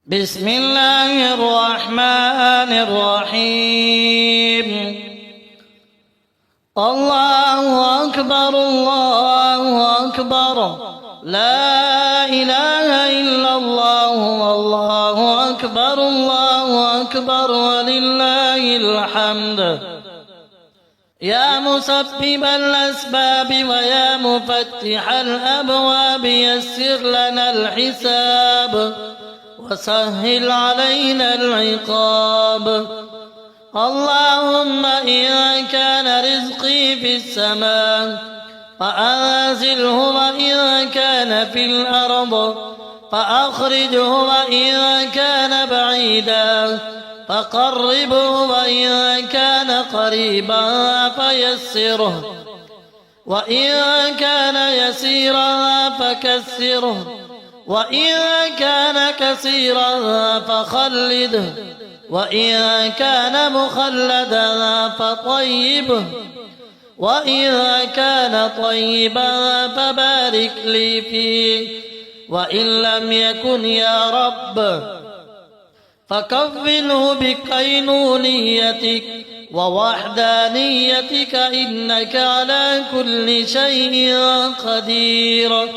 بسم الله الرحمن الرحيم. الله أكبر الله أكبر، لا إله إلا الله والله أكبر الله أكبر ولله الحمد. يا مسبب الأسباب ويا مفتح الأبواب يسر لنا الحساب وسهل علينا العقاب. اللهم إن كان رزقي في السماء فأنزله، وإن كان في الأرض فأخرجه، وإن كان بعيدا فقربه، وإن كان قريبا فيسره، وإن كان يسيرا فكسره، وإن كان كثيرا فخلده، وإن كان مخلدا فطيبه، وإن كان طيبا فبارك لي فيه، وإن لم يكن يا رب فكفله بكينونيتك ووحدانيتك، إنك على كل شيء قدير.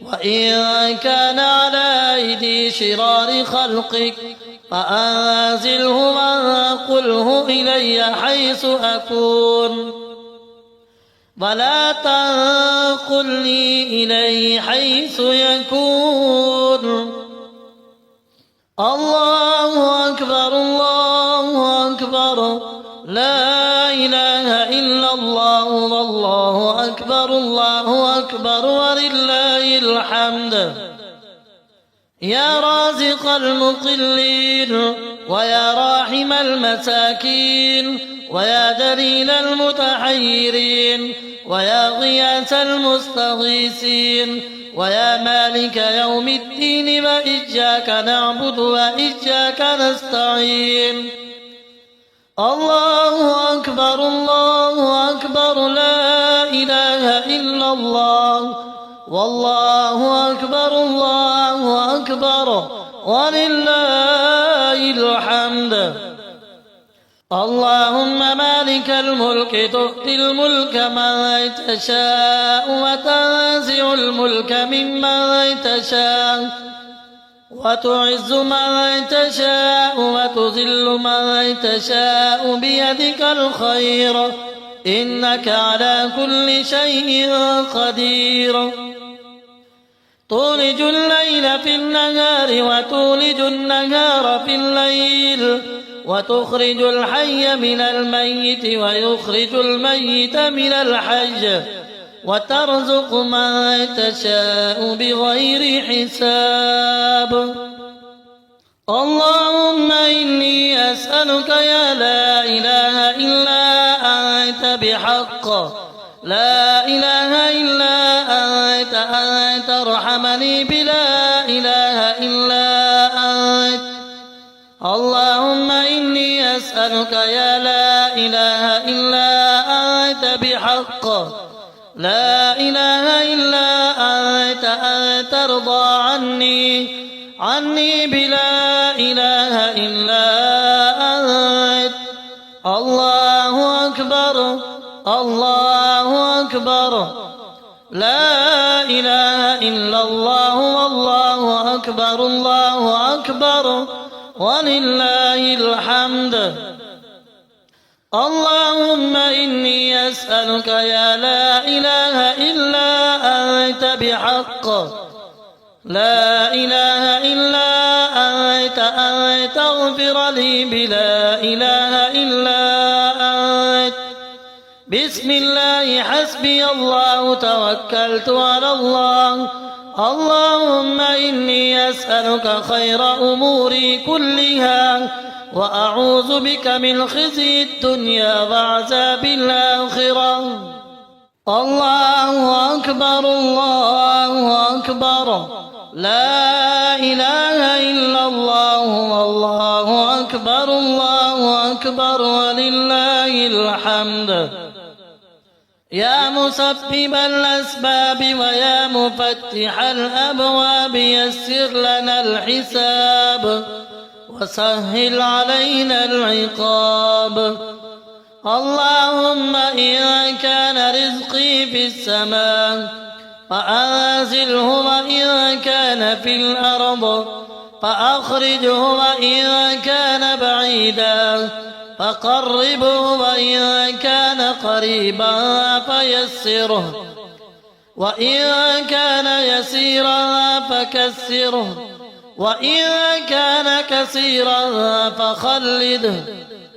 وإن كان على أيدي شرار خلقك فأنزله وانقله إلي حيث أكون، ولا تنقلني إليه حيث يكون. الله أكبر الله أكبر، لا إله إلا الله والله أكبر الله أكبر ولله الحمد. يا رازق المقلين، ويا راحم المساكين، ويا دليل المتحيرين، ويا غياث المستغيثين، ويا مالك يوم الدين، وإياك نعبد وإياك نستعين. الله أكبر الله أكبر، لا إله إلا الله والله أكبر الله أكبر ولله الحمد. اللهم مالك الملك تؤتي الملك من تشاء وتنزع الملك ممن تشاء، وتعز من تشاء وتذل من تشاء، بيدك الخير إنك على كل شيء قدير. تولج الليل في النهار وتولج النهار في الليل، وتخرج الحي من الميت ويخرج الميت من الحي، وترزق من تشاء بغير حساب. اللهم إني أسألك يا لا إله إلا أنت بحق، لا إله إلا أنت، أن ترحمني بلا إله إلا أنت. اللهم إني أسألك يا لا إله إلا أنت بحق، لا إله إلا أنت، أن ترضى عني بلا إله إلا أنت. الله أكبر الله أكبر، لا إله إلا الله والله أكبر الله أكبر ولله الحمد. اللهم إني أسألك يا لا إله إلا أنت بحق، لا إله إلا أنت، أن تغفر لي بلا إله إلا أنت. بسم الله حسبي الله توكلت على الله. اللهم إني أسألك خير أموري كلها، وأعوذ بك من خزي الدنيا وعذاب الآخرة. الله أكبر الله أكبر، لا إله إلا الله والله أكبر الله أكبر ولله الحمد. يا مسبب الأسباب ويا مفتح الأبواب يسر لنا الحساب وسهل علينا العقاب. اللهم إن كان رزقي في السماء فأنزله، وإن كان في الأرض فأخرجه، وإن كان بعيدا فقربه، وإن كان قريبا فيسره، وإن كان يسيرا فكسره، وإن كان كثيرا فخلده،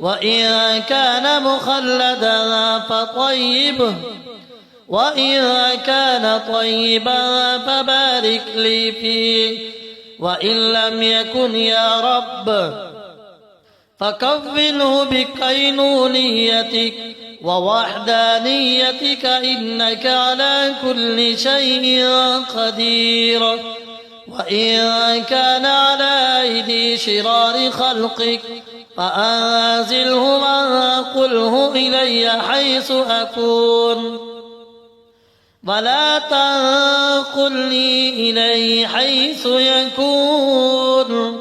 وإن كان مخلدا فطيبه، وإن كان طيبا فبارك لي فيه، وإن لم يكن يا رب فكفله بكينونيتك ووحدانيتك، إنك على كل شيء قدير. وإن كان على أيدي شرار خلقك فأنزله وانقله إلي حيث أكون، ولا تنقلني إليه حيث يكون.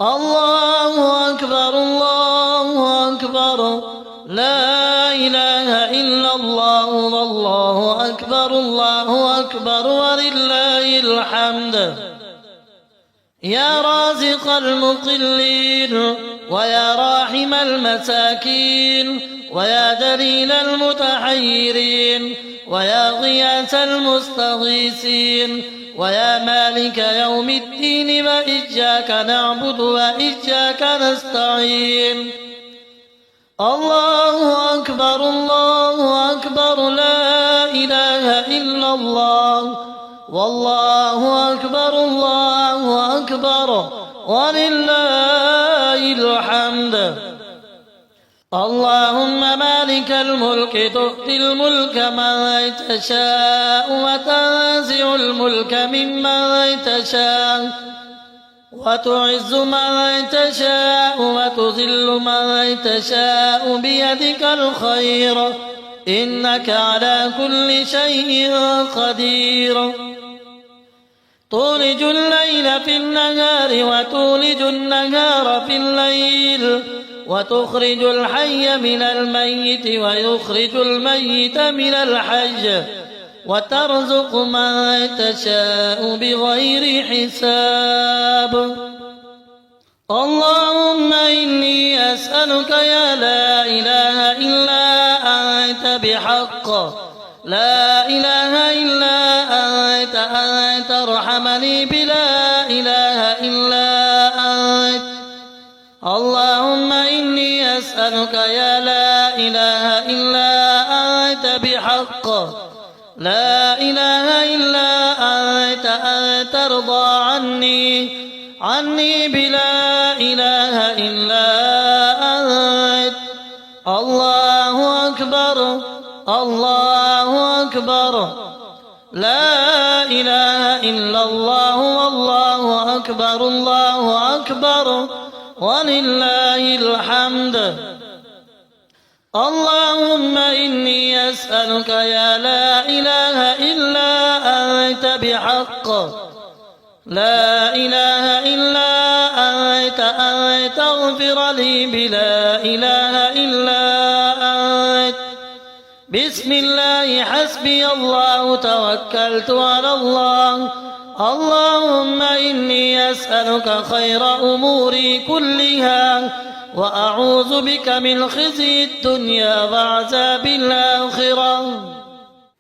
الله أكبر الله أكبر، لا إله إلا الله، والله أكبر الله أكبر ولله الحمد. يا رازق المقلين، ويا راحم المساكين، ويا دليل المتحيرين، ويا غياث المستغيثين، ويا مالك يوم الدين، وإياك نعبد وإياك نستعين. الله أكبر الله أكبر، لا إله إلا الله، والله أكبر الله أكبر ولله الحمد. اللهم مالك الملك تؤتي الملك من تشاء، وتنزع الملك ممن تشاء، وتعز من تشاء، وتذل من تشاء، بيدك الخير، إنك على كل شيء قدير. تولج الليل في النهار، وتولج النهار في الليل، وتخرج الحي من الميت، ويخرج الميت من الحي، وترزق من تشاء بغير حساب. اللهم إني أسألك يا لا إله إلا أنت بحق لا إله إلا أنت، أن ترحمني بلا إله إلا أنت. اللهم إني أسألك يا لا إله إلا أنت بحق لا إله إلا أنت، أن ترضى عني بلا إله إلا أنت. الله أكبر الله أكبر، لا إله إلا الله، والله أكبر الله أكبر ولله الحمد. اللهم إني أسألك يا لا إله إلا أنت بحق لا إله إلا أنت، أن تغفر لي بلا إله إلا أنت. بسم الله حسبي الله توكلت على الله. اللهم إني أسألك خير أموري كلها، وأعوذ بك من خزي الدنيا وعذاب الآخرة.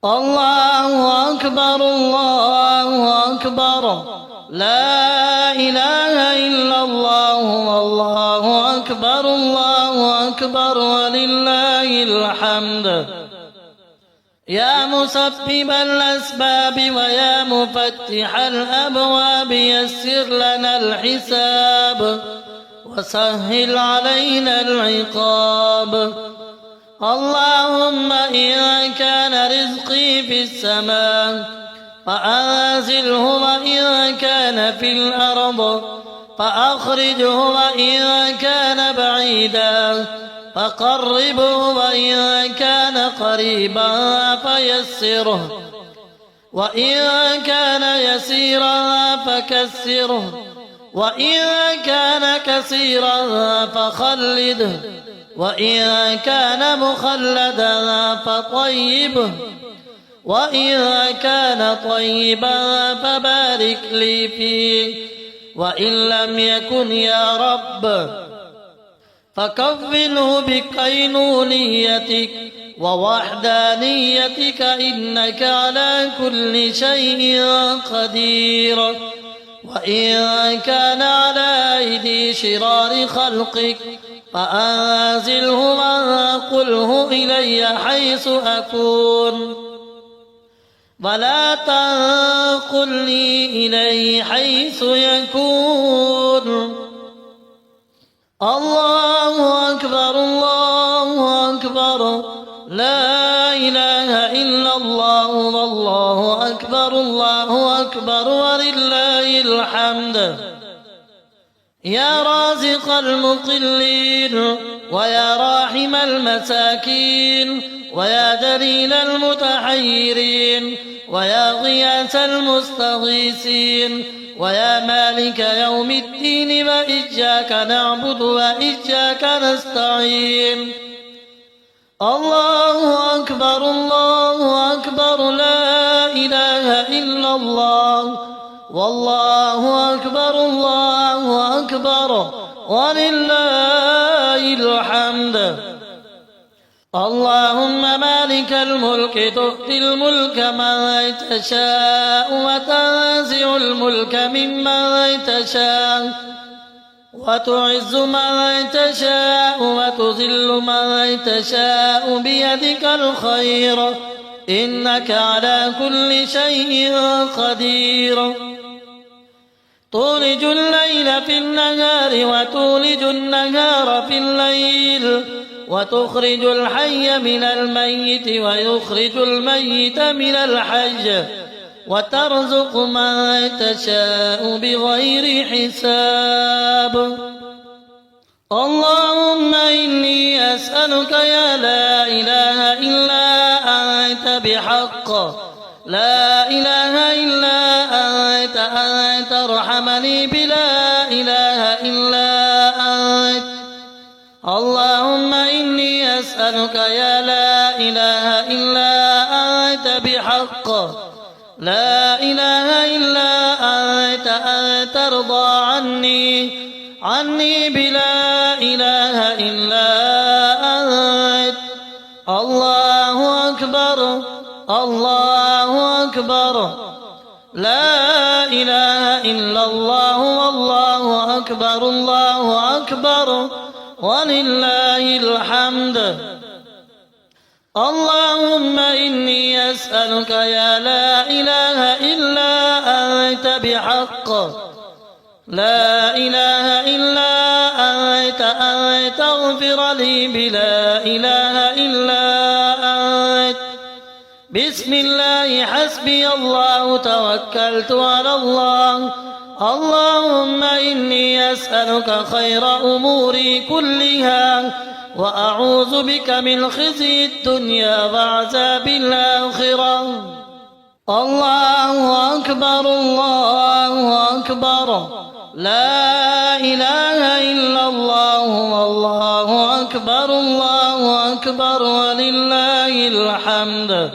الله أكبر الله أكبر، لا إله إلا الله، والله أكبر الله أكبر ولله الحمد. يا مسبب الأسباب ويا مفتح الأبواب يسر لنا الحساب وسهل علينا العقاب. اللهم إن كان رزقي في السماء فأنزله، وإن كان في الأرض فأخرجه، وإن كان بعيدا فقربه، وإن كان قريبا فيسره، وإن كان يسيرا فكسره، وإن كان كثيرا فخلده، وإن كان مخلدا فطيبه، وإن كان طيبا فبارك لي فيه، وإن لم يكن يا رب فكفنه بكينونيتك ووحدانيتك، إنك على كل شيء قدير. وإن كان على أيدي شرار خلقك فأنزله وانقله إلي حيث أكون، ولا تنقلني إليه حيث يكون. الله أكبر، الله أكبر، لا إله إلا الله، والله أكبر، الله أكبر، ولله الحمد. يا رازق المقلين، ويا راحم المساكين، ويا دليل المتحيرين، ويا غياث المستغيثين، ويا مالك يوم الدين، وإياك نعبد وإياك نستعين. الله أكبر، الله أكبر، لا إله إلا الله، والله أكبر، الله أكبر، ولله الحمد. اللهم مالك الملك، تؤتي الملك من تشاء، وتنزع الملك ممن تشاء، وتعز من تشاء، وتذل من تشاء، بيدك الخير، إنك على كل شيء قدير. تولج الليل في النهار، وتولج النهار في الليل، وتخرج الحي من الميت، ويخرج الميت من الحي، وترزق من تشاء بغير حساب. اللهم إني أسألك يا لا إله إلا أنت بحق، لا إله إلا أنت، أن ترحمني بلا إله إلا أنت. اللهم إني أسألك يا لا إله إلا أنت بحق، لا إله إلا أنت، أن ترضى عني بلا إله إلا أنت. الله أكبر، الله أكبر، لا إله إلا الله، والله أكبر، الله أكبر، ولله الحمد. اللهم إني أسألك يا لا إله إلا أنت بحق، لا إله إلا أنت، أن تغفر لي بلا إله إلا أنت. بسم الله حسبي الله، توكلت على الله. اللهم إني أسألك خير أموري كلها، وأعوذ بك من خزي الدنيا وعذاب الآخرة. الله أكبر، الله أكبر، لا إله إلا الله، والله أكبر، الله أكبر، ولله الحمد.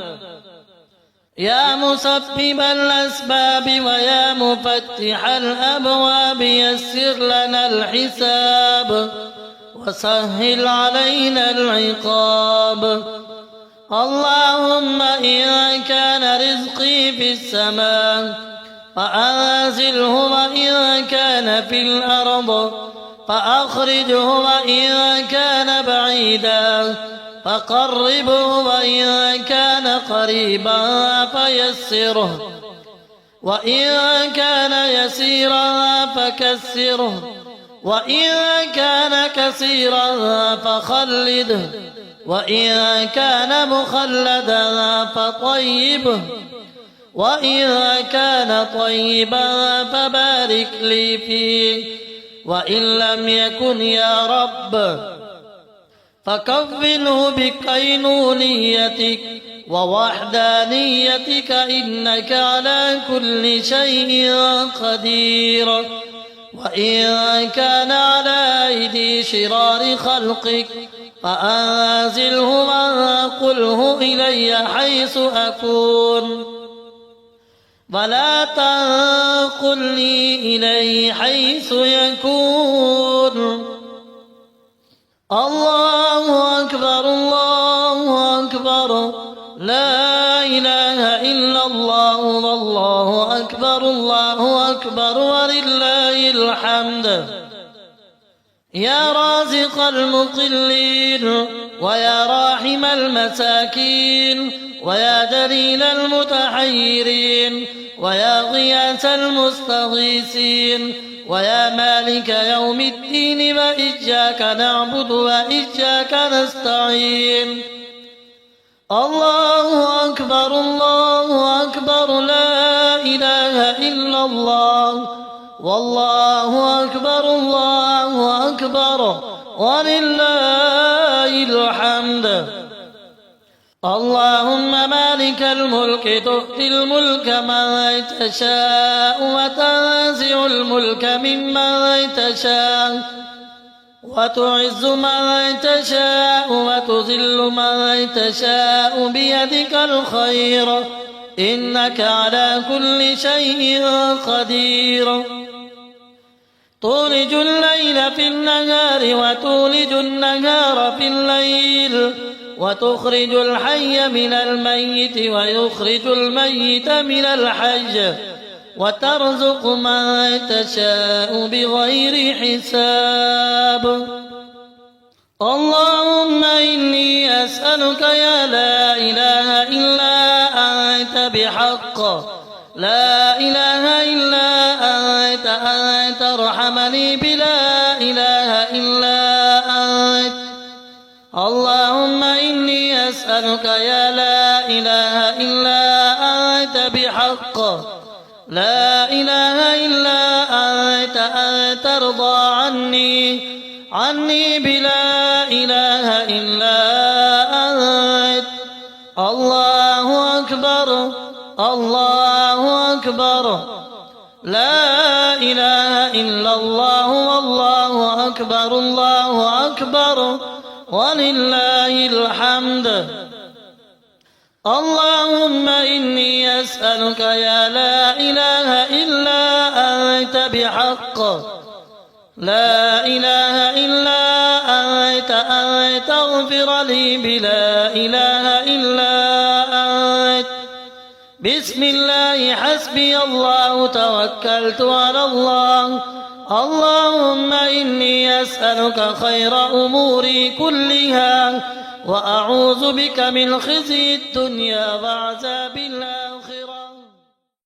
يا مسبب الأسباب، ويا مفتح الأبواب، يسر لنا الحساب، وسهل علينا العقاب. اللهم إن كان رزقي في السماء فأنزله، وإن كان في الأرض فأخرجه، وإن كان بعيدا فقربه، وإن كان قريبا فيسره، وإن كان يسيرا فكسره، وإن كان كثيرا فخلده، وإن كان مخلدا فطيبه، وإن كان طيبا فبارك لي فيه، وإن لم يكن يا رب فكفله بكينونيتك ووحدانيتك إنك على كل شيء قدير. وإن كان على أيدي شرار خلقك فأنزله وانقله إلي حيث أكون، ولا تنقلني إليه حيث يكون. الله أكبر الله أكبر، لا إله إلا الله والله أكبر الله أكبر ولله الحمد. يا رازق المقلين ويا راحم المساكين ويا دليل المتحيرين ويا غياث المستغيثين ويا مالك يوم الدين وإياك نعبد وإياك نستعين. الله أكبر الله أكبر، لا إله إلا الله والله أكبر الله أكبر ولله الحمد. اللهم مالك الملك تؤتي الملك من تشاء وتنزع الملك ممن تشاء وتعز من تشاء وتذل من تشاء بيدك الخير إنك على كل شيء قدير. تولج الليل في النهار وتولج النهار في الليل وتخرج الحي من الميت ويخرج الميت من الحي وترزق من تشاء بغير حساب. اللهم إني أسألك يا لا إله إلا أنت بحق لا إله إلا أنت أن ترحمني بلا إله إلا أنت. اللهم إني أسألك يا لا إله إلا أنت بحق لا إله إلا أنت أن ترضى عني بلا إله إلا أنت. الله أكبر الله أكبر، لا إله إلا الله والله أكبر الله أكبر ولله الحمد. اللهم إني أسألك يا لا إله إلا أنت بحق لا إله إلا أنت أن تغفر لي بلا إله إلا أنت. بسم الله حسبي الله توكلت على الله. اللهم إني أسألك خير أموري كلها وأعوذ بك من خزي الدنيا وعذاب الآخرة.